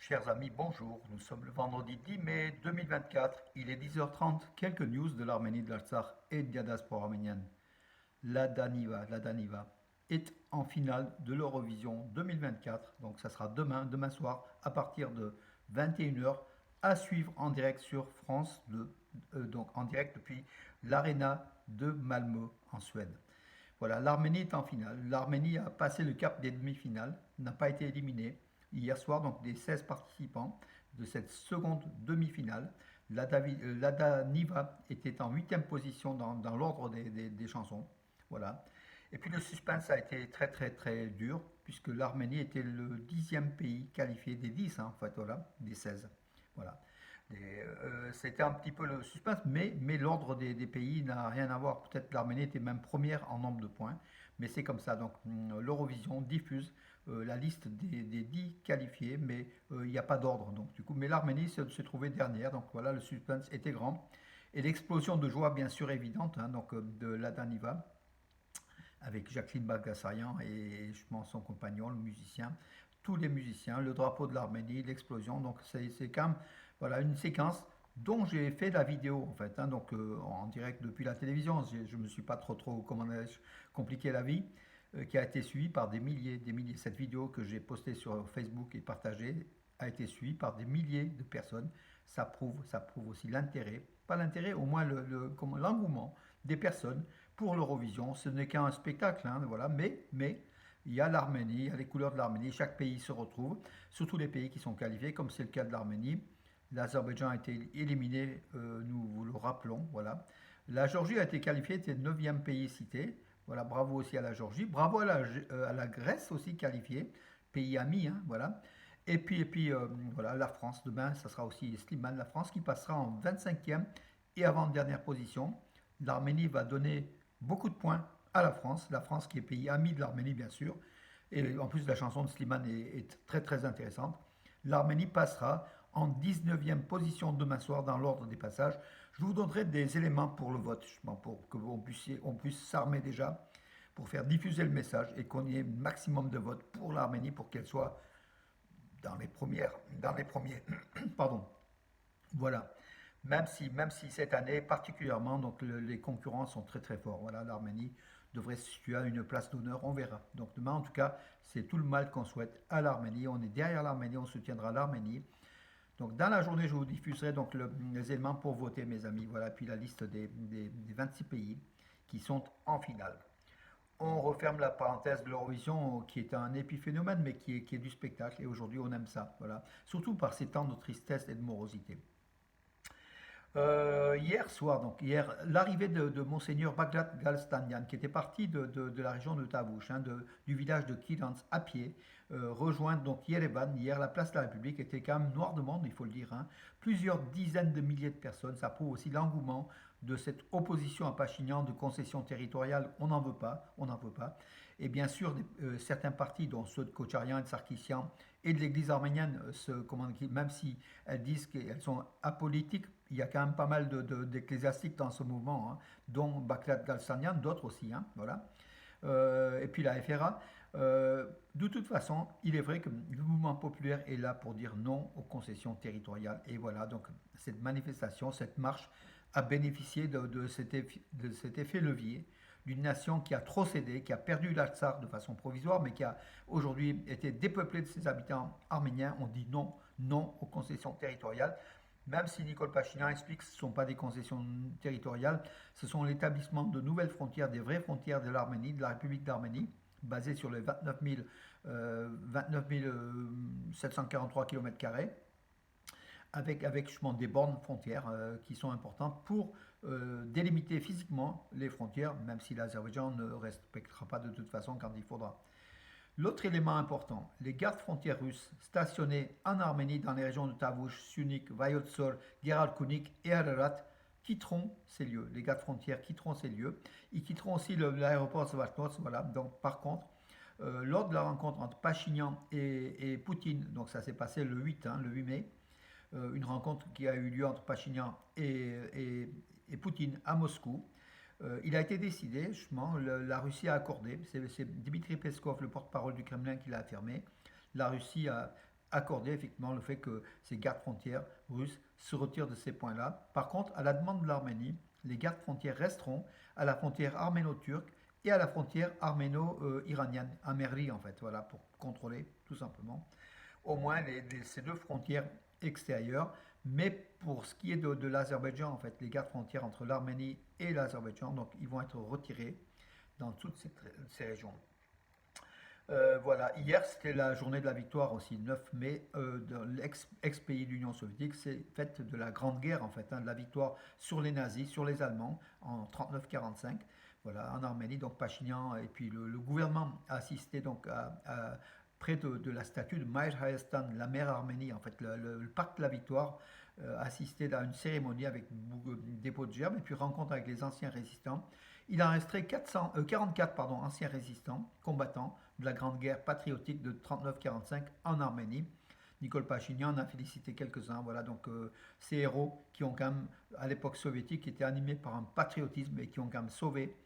Chers amis, bonjour. Nous sommes le vendredi 10 mai 2024. Il est 10h30. Quelques news de l'Arménie, de l'Artsakh et de la diaspora arménienne. La Daniva est en finale de l'Eurovision 2024. Donc ça sera demain soir, à partir de 21h, à suivre en direct sur France 2, donc en direct depuis l'Arena de Malmö en Suède. Voilà, l'Arménie est en finale. L'Arménie a passé le cap des demi-finales, n'a pas été éliminée. Hier soir, donc des 16 participants de cette seconde demi-finale, Lada Niva était en huitième position dans l'ordre des chansons. Voilà. Et puis le suspense a été très très très dur, puisque l'Arménie était le dixième pays qualifié des 10, hein, en fait, voilà, des 16. Voilà. C'était un petit peu le suspense, mais l'ordre des pays n'a rien à voir. Peut-être l'Arménie était même première en nombre de points, mais c'est comme ça. Donc l'Eurovision diffuse la liste des 10 qualifiés, mais il n'y a pas d'ordre. Donc du coup, mais l'Arménie se trouvait dernière. Donc voilà, le suspense était grand et l'explosion de joie bien sûr évidente. Hein, donc de Ladaniva avec Jacqueline Balgassarian et je pense son compagnon, le musicien, tous les musiciens, le drapeau de l'Arménie, l'explosion. Donc c'est quand même voilà, une séquence dont j'ai fait la vidéo en fait, hein, donc en direct depuis la télévision. Je ne me suis pas trop comment compliqué la vie, qui a été suivie par des milliers. Cette vidéo que j'ai postée sur Facebook et partagée a été suivie par des milliers de personnes. Ça prouve aussi l'intérêt, pas l'intérêt, au moins l'engouement des personnes pour l'Eurovision. Ce n'est qu'un spectacle, hein, voilà, mais il y a l'Arménie, il y a les couleurs de l'Arménie, chaque pays se retrouve, surtout les pays qui sont qualifiés, comme c'est le cas de l'Arménie. L'Azerbaïdjan a été éliminé, nous vous le rappelons, voilà. La Géorgie a été qualifiée, c'était le neuvième pays cité. Voilà, bravo aussi à la Géorgie. Bravo à la Grèce aussi qualifiée, pays ami, hein, voilà. Et puis voilà, la France, demain, ça sera aussi Slimane, la France qui passera en 25e et avant-dernière position. L'Arménie va donner beaucoup de points à la France qui est pays ami de l'Arménie bien sûr. Et en plus la chanson de Slimane est très très intéressante. L'Arménie passera en 19e position demain soir dans l'ordre des passages. Je vous donnerai des éléments pour le vote, justement, pour que on puisse s'armer déjà pour faire diffuser le message et qu'on ait un maximum de votes pour l'Arménie pour qu'elle soit dans les premiers, pardon. Voilà. Même si cette année particulièrement, donc les concurrents sont très très forts. Voilà, l'Arménie devrait se situer à une place d'honneur, on verra. Donc demain, en tout cas, c'est tout le mal qu'on souhaite à l'Arménie. On est derrière l'Arménie, on soutiendra l'Arménie. Donc dans la journée, je vous diffuserai donc les éléments pour voter, mes amis. Voilà, puis la liste des 26 pays qui sont en finale. On referme la parenthèse de l'Eurovision, qui est un épiphénomène, mais qui est du spectacle. Et aujourd'hui, on aime ça. Voilà. Surtout par ces temps de tristesse et de morosité. Hier soir, donc hier, l'arrivée de Monseigneur Baglat Galstanian, qui était parti de la région de Tavush, hein, du village de Kirans à pied, rejoindre donc Yerevan. Hier, la place de la République était quand même noire de monde, il faut le dire. Hein. Plusieurs dizaines de milliers de personnes. Ça prouve aussi l'engouement de cette opposition à Pachinian de concessions territoriales. On n'en veut pas, on n'en veut pas. Et bien sûr, certains partis, dont ceux de Kocharian et de Sarkissian et de l'Église arménienne, même si elles disent qu'elles sont apolitiques, il y a quand même pas mal d'ecclésiastiques dans ce mouvement, hein, dont Baklat Galsanian, d'autres aussi, hein, voilà. Et puis la FRA. De toute façon, il est vrai que le mouvement populaire est là pour dire non aux concessions territoriales. Et voilà, donc cette manifestation, cette marche a bénéficié de cet effet levier d'une nation qui a trop cédé, qui a perdu l'Artsakh de façon provisoire, mais qui a aujourd'hui été dépeuplée de ses habitants arméniens. On dit non, non aux concessions territoriales. Même si Nicole Pachinian explique que ce ne sont pas des concessions territoriales, ce sont l'établissement de nouvelles frontières, des vraies frontières de l'Arménie, de la République d'Arménie, basées sur les 29 743 km², avec justement des bornes frontières qui sont importantes pour délimiter physiquement les frontières, même si l'Azerbaïdjan ne respectera pas de toute façon quand il faudra. L'autre élément important, les gardes frontières russes stationnés en Arménie dans les régions de Tavush, Sunik, Vayotsor, Geralkunik et Ararat quitteront ces lieux. Les gardes frontières quitteront ces lieux. Ils quitteront aussi l'aéroport Zvartnots. Voilà. Donc, par contre, lors de la rencontre entre Pachinian et Poutine, donc ça s'est passé le 8 mai, une rencontre qui a eu lieu entre Pachinian et Poutine à Moscou. Il a été décidé, justement, la Russie a accordé, c'est Dmitri Peskov, le porte-parole du Kremlin, qui l'a affirmé, la Russie accordé effectivement le fait que ces gardes frontières russes se retirent de ces points-là. Par contre, à la demande de l'Arménie, les gardes frontières resteront à la frontière arméno-turque et à la frontière arméno-iranienne, à Merli en fait, voilà, pour contrôler tout simplement au moins ces deux frontières extérieures. Mais pour ce qui est de l'Azerbaïdjan, en fait, les gardes frontières entre l'Arménie et l'Azerbaïdjan, donc ils vont être retirés dans toutes ces régions. Voilà, hier c'était la journée de la victoire aussi, 9 mai, dans l'ex-pays de l'Union soviétique, c'est fête de la Grande Guerre en fait, hein, de la victoire sur les nazis, sur les Allemands en 39-45, voilà, en Arménie, donc Pachinian et puis le gouvernement a assisté donc près de la statue de Maïr Hayastan, la mère Arménie, en fait, le parc de la victoire, assisté à une cérémonie avec dépôt de gerbes et puis rencontre avec les anciens résistants. Il en restait 44 pardon, anciens résistants, combattants de la Grande Guerre patriotique de 39-45 en Arménie. Nicole Pachinian en a félicité quelques-uns. Voilà, donc ces héros qui ont quand même, à l'époque soviétique, étaient animés par un patriotisme et qui ont quand même sauvé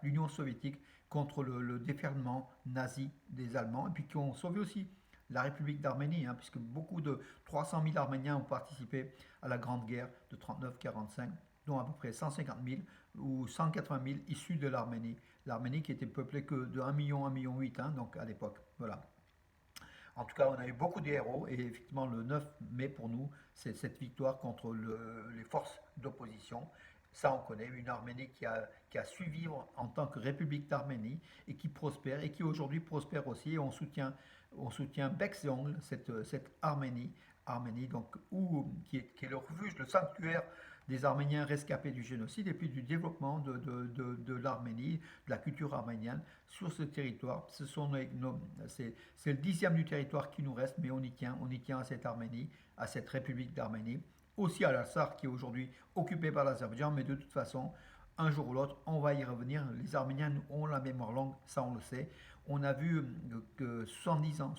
l'Union soviétique contre le déferlement nazi des Allemands et puis qui ont sauvé aussi la République d'Arménie, hein, puisque beaucoup de 300 000 Arméniens ont participé à la Grande Guerre de 39-45, dont à peu près 150 000 ou 180 000 issus de l'Arménie. L'Arménie qui était peuplée que de 1 million, 1,8 million, hein, donc à l'époque. Voilà. En tout cas, on a eu beaucoup de héros et effectivement, le 9 mai pour nous, c'est cette victoire contre les forces d'opposition. Ça, on connaît une Arménie qui a su vivre en tant que République d'Arménie et qui prospère et qui aujourd'hui prospère aussi. Et on soutient bec et ongle cette Arménie donc, qui est le refuge, le sanctuaire des Arméniens rescapés du génocide et puis du développement de l'Arménie, de la culture arménienne sur ce territoire. C'est le 10e du territoire qui nous reste, mais on y tient à cette Arménie, à cette République d'Arménie, aussi à l'Arsar qui est aujourd'hui occupé par l'Azerbaïdjan, mais de toute façon, un jour ou l'autre, on va y revenir. Les Arméniens ont la mémoire longue, ça on le sait. On a vu que 70 ans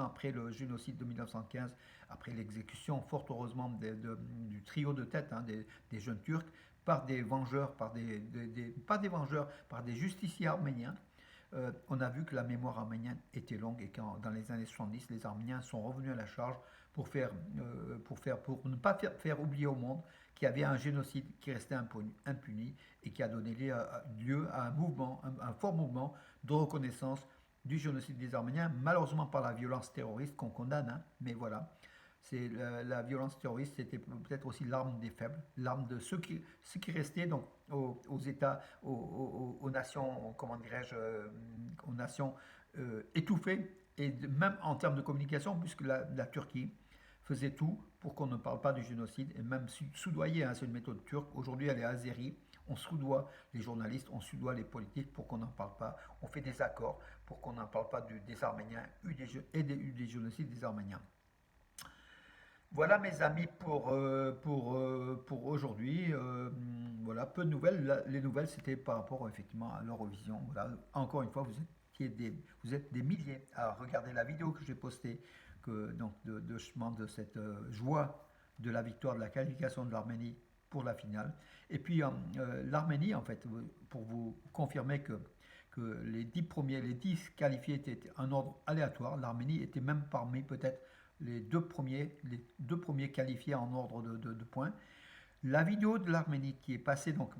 après le génocide de 1915, après l'exécution, fort heureusement, du trio de tête, hein, des jeunes Turcs, par des vengeurs, pas des vengeurs, par des justiciers arméniens, on a vu que la mémoire arménienne était longue et que dans les années 70, les Arméniens sont revenus à la charge pour ne pas faire oublier au monde qu'il y avait un génocide qui restait impuni et qui a donné lieu à un fort mouvement de reconnaissance du génocide des Arméniens, malheureusement par la violence terroriste qu'on condamne, hein, mais voilà. C'est la violence terroriste, c'était peut-être aussi l'arme des faibles, l'arme de ceux qui restaient donc aux États, aux nations, comment dirais-je, aux nations étouffées, et même en termes de communication, puisque la Turquie faisait tout pour qu'on ne parle pas du génocide, et même soudoyer, hein, c'est une méthode turque, aujourd'hui elle est azérie, on soudoie les journalistes, on soudoie les politiques pour qu'on n'en parle pas, on fait des accords pour qu'on n'en parle pas des Arméniens et des génocides des Arméniens. Voilà mes amis pour aujourd'hui. Voilà, peu de nouvelles. Les nouvelles, c'était par rapport effectivement à l'Eurovision. Voilà. Encore une fois, vous êtes des milliers à regarder la vidéo que j'ai postée donc de cette joie de la victoire, de la qualification de l'Arménie pour la finale. Et puis l'Arménie, en fait, pour vous confirmer que les 10 qualifiés étaient en ordre aléatoire, l'Arménie était même parmi peut-être les deux premiers qualifiés en ordre de points. La vidéo de l'Arménie qui est passée, donc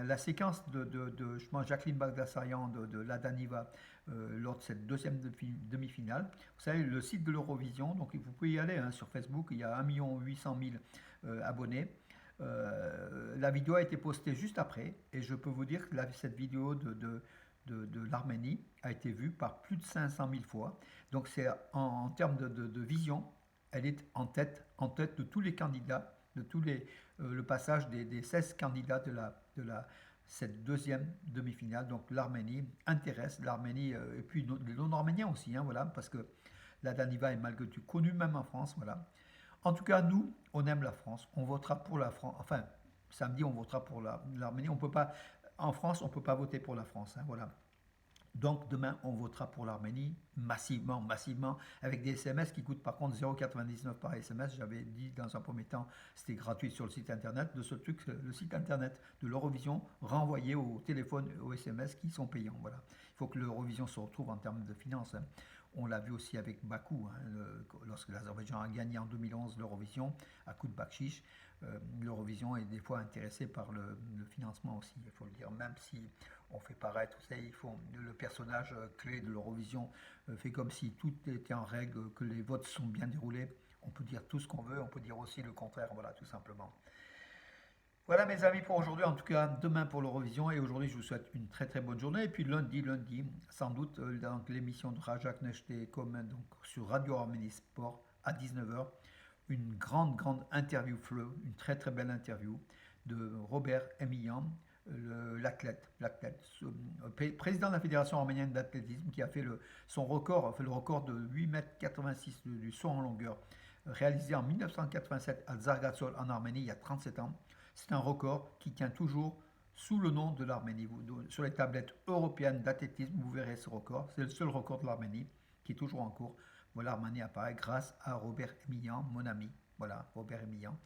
la séquence de Jacqueline Bagdasaryan de la Daniva lors de cette deuxième demi-finale. Vous savez, le site de l'Eurovision, donc vous pouvez y aller, hein, sur Facebook, il y a 1 800 000 abonnés. La vidéo a été postée juste après et je peux vous dire que cette vidéo de l'Arménie a été vue par plus de 500 000 fois. Donc c'est en termes de vision, elle est en tête de tous les candidats, de le passage des 16 candidats cette deuxième demi-finale. Donc l'Arménie intéresse, l'Arménie et puis les non-arméniens aussi, hein, voilà, parce que la Daniva est malgré tout connue même en France, voilà. En tout cas, nous, on aime la France, on votera pour la France, enfin, samedi, on votera pour l'Arménie, on peut pas, en France, on ne peut pas voter pour la France, hein, voilà. Donc demain, on votera pour l'Arménie massivement, massivement, avec des SMS qui coûtent par contre 0,99 par SMS. J'avais dit dans un premier temps, c'était gratuit sur le site internet. De ce truc, le site internet de l'Eurovision renvoyé au téléphone, aux SMS qui sont payants. Voilà. Il faut que l'Eurovision se retrouve en termes de finances, hein. On l'a vu aussi avec Bakou, hein, lorsque l'Azerbaïdjan a gagné en 2011 l'Eurovision à coup de bakchich. L'Eurovision est des fois intéressée par le financement aussi, il faut le dire. Même si on fait paraître, vous savez, le personnage clé de l'Eurovision fait comme si tout était en règle, que les votes sont bien déroulés. On peut dire tout ce qu'on veut, on peut dire aussi le contraire, voilà, tout simplement. Voilà mes amis pour aujourd'hui, en tout cas demain pour l'Eurovision et aujourd'hui je vous souhaite une très très bonne journée et puis lundi sans doute dans l'émission de Rajak Nechte Komen donc sur Radio Arménie Sport à 19h une grande interview fleuve, une très très belle interview de Robert Emilian, président de la Fédération arménienne d'athlétisme qui a fait son record, a fait le record de 8,86 m du saut en longueur réalisé en 1987 à Zargatsol en Arménie il y a 37 ans. C'est un record qui tient toujours sous le nom de l'Arménie. Sur les tablettes européennes d'athlétisme, vous verrez ce record. C'est le seul record de l'Arménie qui est toujours en cours. Voilà, l'Arménie apparaît grâce à Robert Emilian, mon ami. Voilà, Robert Emilian,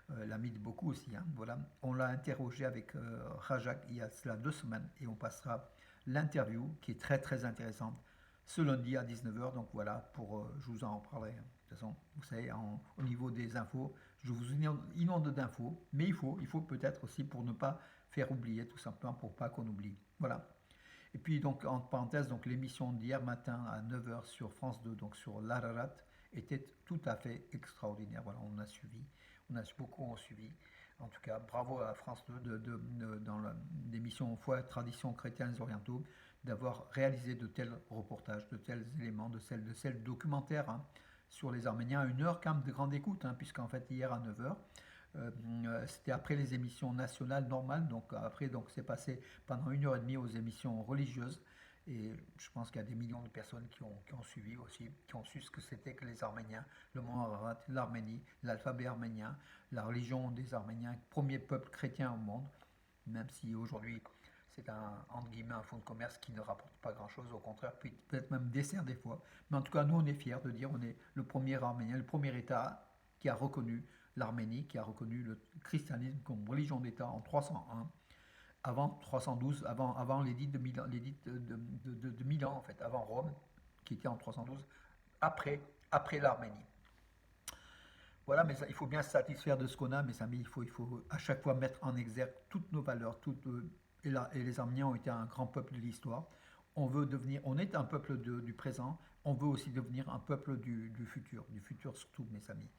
l'ami de beaucoup aussi. Hein. Voilà, on l'a interrogé avec Rajak il y a cela 2 semaines et on passera l'interview qui est très très intéressante ce lundi à 19h. Donc voilà, je vous en parlerai. Hein. De toute façon, vous savez, au niveau des infos, je vous inonde d'infos, mais il faut peut-être aussi pour ne pas faire oublier, tout simplement pour pas qu'on oublie. Voilà. Et puis donc en parenthèse, donc l'émission d'hier matin à 9h sur France 2, donc sur l'Ararat, était tout à fait extraordinaire. Voilà, beaucoup ont suivi. En tout cas, bravo à France 2 dans l'émission Foi, Tradition chrétiennes orientaux d'avoir réalisé de tels reportages, de tels éléments, de tels documentaires hein, sur les Arméniens à 1 heure quand même de grande écoute, hein, puisqu'en fait hier à 9h, c'était après les émissions nationales normales, donc après donc c'est passé pendant 1 h 30 aux émissions religieuses et je pense qu'il y a des millions de personnes qui ont suivi aussi, qui ont su ce que c'était que les Arméniens, le mont Ararat, l'Arménie, l'alphabet arménien, la religion des Arméniens, premier peuple chrétien au monde, même si aujourd'hui c'est entre guillemets un fonds de commerce qui ne rapporte pas grand-chose, au contraire, puis peut-être même dessert des fois. Mais en tout cas, nous, on est fiers de dire on est le premier Arménien, le premier État qui a reconnu l'Arménie, qui a reconnu le christianisme comme religion d'État en 301, avant 312, avant l'édit de Milan, en fait, avant Rome, qui était en 312, après l'Arménie. Voilà, mais il faut bien se satisfaire de ce qu'on a, mes amis. Il faut à chaque fois mettre en exergue toutes nos valeurs. Et les Arméniens ont été un grand peuple de l'histoire. On est un peuple du présent. On veut aussi devenir un peuple du futur surtout, mes amis.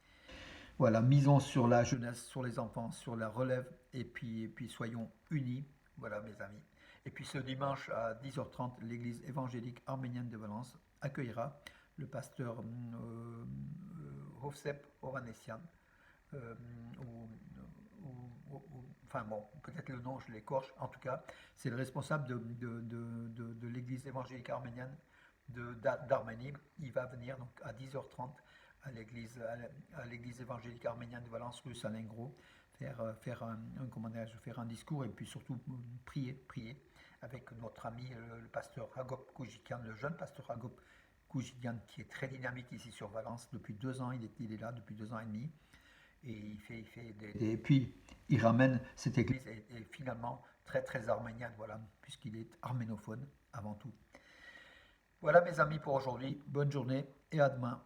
Voilà, misons sur la jeunesse, sur les enfants, sur la relève, et puis soyons unis. Voilà, mes amis. Et puis ce dimanche à 10h30, l'église évangélique arménienne de Valence accueillera le pasteur Hovsep Ovanessian, euh, enfin bon, peut-être le nom je l'écorche, en tout cas, c'est le responsable de l'église évangélique arménienne d'Arménie. Il va venir donc à 10h30 à l'église évangélique arménienne de Valence, rue Salingro, faire un discours et puis surtout prier avec notre ami le pasteur Hagop Koujikian, le jeune pasteur Hagop Koujikian qui est très dynamique ici sur Valence depuis 2 ans, il est là depuis 2 ans et demi et et puis il ramène cette église est finalement très très arménienne, voilà, puisqu'il est arménophone avant tout. Voilà mes amis pour aujourd'hui, bonne journée et à demain.